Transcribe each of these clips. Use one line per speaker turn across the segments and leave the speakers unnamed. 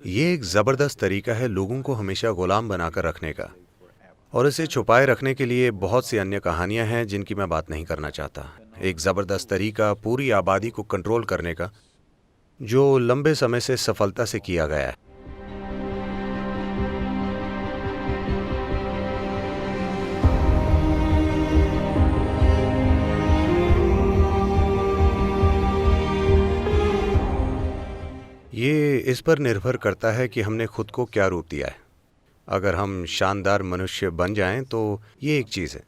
ये एक ज़बरदस्त तरीका है लोगों को हमेशा गुलाम बनाकर रखने का, और इसे छुपाए रखने के लिए बहुत सी अन्य कहानियां हैं जिनकी मैं बात नहीं करना चाहता। एक ज़बरदस्त तरीका पूरी आबादी को कंट्रोल करने का, जो लंबे समय से सफलता से किया गया है। ये इस पर निर्भर करता है कि हमने खुद को क्या रूप दिया है। अगर हम शानदार मनुष्य बन जाएं तो ये एक चीज़ है।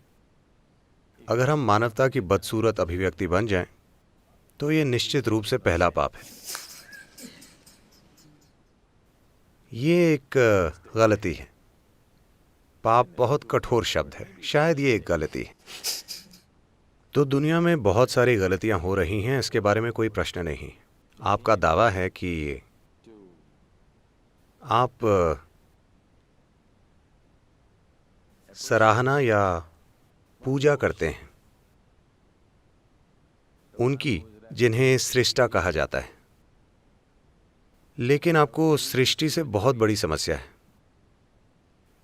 अगर हम मानवता की बदसूरत अभिव्यक्ति बन जाएं तो ये निश्चित रूप से पहला पाप है। ये एक गलती है। पाप बहुत कठोर शब्द है, शायद ये एक गलती है। तो दुनिया में बहुत सारी गलतियां हो रही हैं, इसके बारे में कोई प्रश्न नहीं। आपका दावा है कि आप सराहना या पूजा करते हैं उनकी जिन्हें सृष्टा कहा जाता है, लेकिन आपको सृष्टि से बहुत बड़ी समस्या है।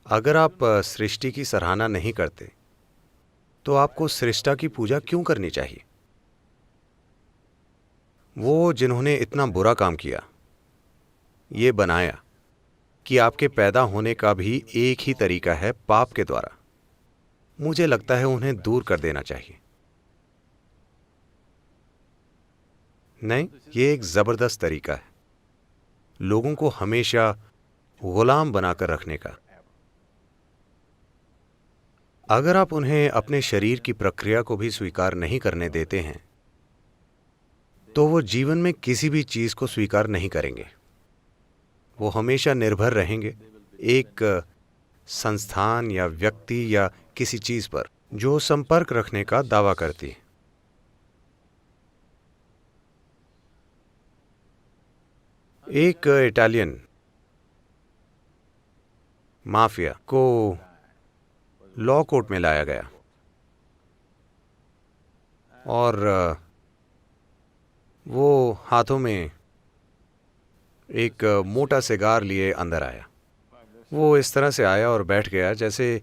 अगर आप सृष्टि की सराहना नहीं करते तो आपको सृष्टा की पूजा क्यों करनी चाहिए? वो जिन्होंने इतना बुरा काम किया, ये बनाया कि आपके पैदा होने का भी एक ही तरीका है, पाप के द्वारा। मुझे लगता है उन्हें दूर कर देना चाहिए। नहीं, ये एक जबरदस्त तरीका है लोगों को हमेशा गुलाम बनाकर रखने का। अगर आप उन्हें अपने शरीर की प्रक्रिया को भी स्वीकार नहीं करने देते हैं तो वो जीवन में किसी भी चीज को स्वीकार नहीं करेंगे। वो हमेशा निर्भर रहेंगे एक संस्थान या व्यक्ति या किसी चीज पर जो संपर्क रखने का दावा करती है। एक इटालियन माफिया को लॉ कोर्ट में लाया गया और वो हाथों में एक मोटा सिगार लिए अंदर आया। वो इस तरह से आया और बैठ गया जैसे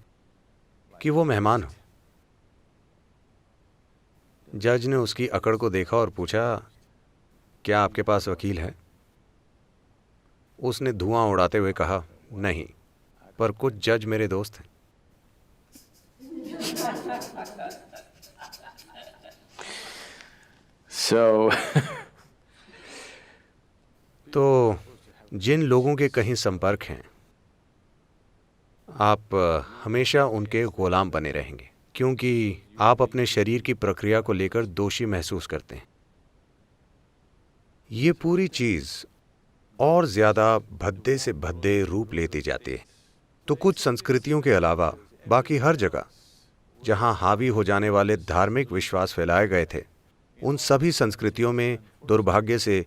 कि वो मेहमान हो। जज ने उसकी अकड़ को देखा और पूछा, क्या आपके पास वकील है? उसने धुआं उड़ाते हुए कहा, नहीं, पर कुछ जज मेरे दोस्त हैं।
So,
तो जिन लोगों के कहीं संपर्क हैं, आप हमेशा उनके गुलाम बने रहेंगे, क्योंकि आप अपने शरीर की प्रक्रिया को लेकर दोषी महसूस करते हैं। ये पूरी चीज और ज्यादा भद्दे से भद्दे रूप लेती जाती है। तो कुछ संस्कृतियों के अलावा बाकी हर जगह जहां हावी हो जाने वाले धार्मिक विश्वास फैलाए गए थे, उन सभी संस्कृतियों में दुर्भाग्य से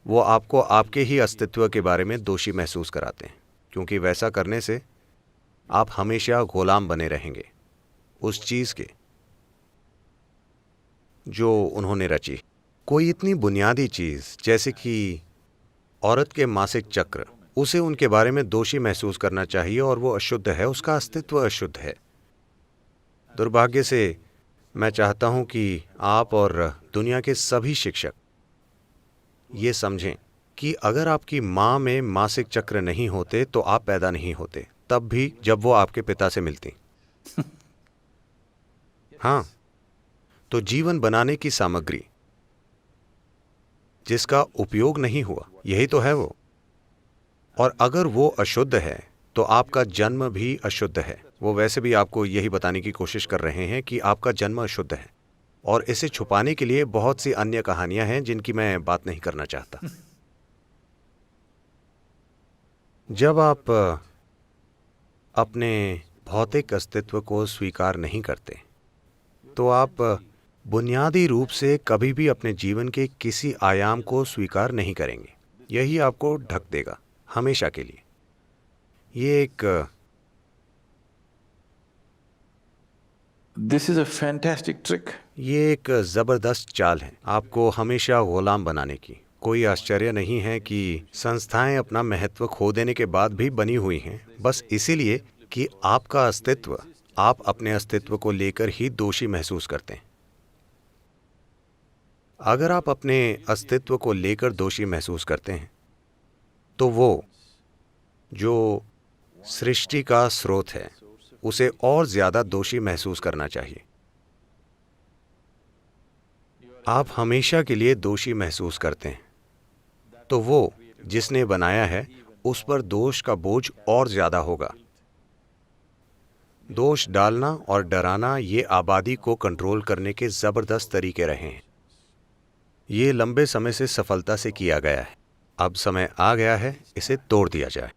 वो आपको आपके ही अस्तित्व के बारे में दोषी महसूस कराते हैं, क्योंकि वैसा करने से आप हमेशा गुलाम बने रहेंगे उस चीज के जो उन्होंने रची। कोई इतनी बुनियादी चीज जैसे कि औरत के मासिक चक्र, उसे उनके बारे में दोषी महसूस करना चाहिए और वो अशुद्ध है, उसका अस्तित्व अशुद्ध है। दुर्भाग्य से मैं चाहता हूं कि आप और दुनिया के सभी शिक्षक ये समझें कि अगर आपकी माँ में मासिक चक्र नहीं होते तो आप पैदा नहीं होते, तब भी जब वो आपके पिता से मिलती। हाँ, तो जीवन बनाने की सामग्री जिसका उपयोग नहीं हुआ, यही तो है वो। और अगर वो अशुद्ध है तो आपका जन्म भी अशुद्ध है। वो वैसे भी आपको यही बताने की कोशिश कर रहे हैं कि आपका जन्म अशुद्ध है, और इसे छुपाने के लिए बहुत सी अन्य कहानियां हैं जिनकी मैं बात नहीं करना चाहता। जब आप अपने भौतिक अस्तित्व को स्वीकार नहीं करते तो आप बुनियादी रूप से कभी भी अपने जीवन के किसी आयाम को स्वीकार नहीं करेंगे। यही आपको ढक देगा हमेशा के लिए।
this is a fantastic trick.
ये एक जबरदस्त चाल है आपको हमेशा गुलाम बनाने की। कोई आश्चर्य नहीं है कि संस्थाएं अपना महत्व खो देने के बाद भी बनी हुई हैं, बस इसीलिए कि आपका अस्तित्व, आप अपने अस्तित्व को लेकर ही दोषी महसूस करते हैं। अगर आप अपने अस्तित्व को लेकर दोषी महसूस करते हैं, तो वो जो सृष्टि का स्रोत है, उसे और ज्यादा दोषी महसूस करना चाहिए। आप हमेशा के लिए दोषी महसूस करते हैं, तो वो जिसने बनाया है उस पर दोष का बोझ और ज्यादा होगा। दोष डालना और डराना ये आबादी को कंट्रोल करने के जबरदस्त तरीके रहे हैं। ये लंबे समय से सफलता से किया गया है। अब समय आ गया है इसे तोड़ दिया जाए।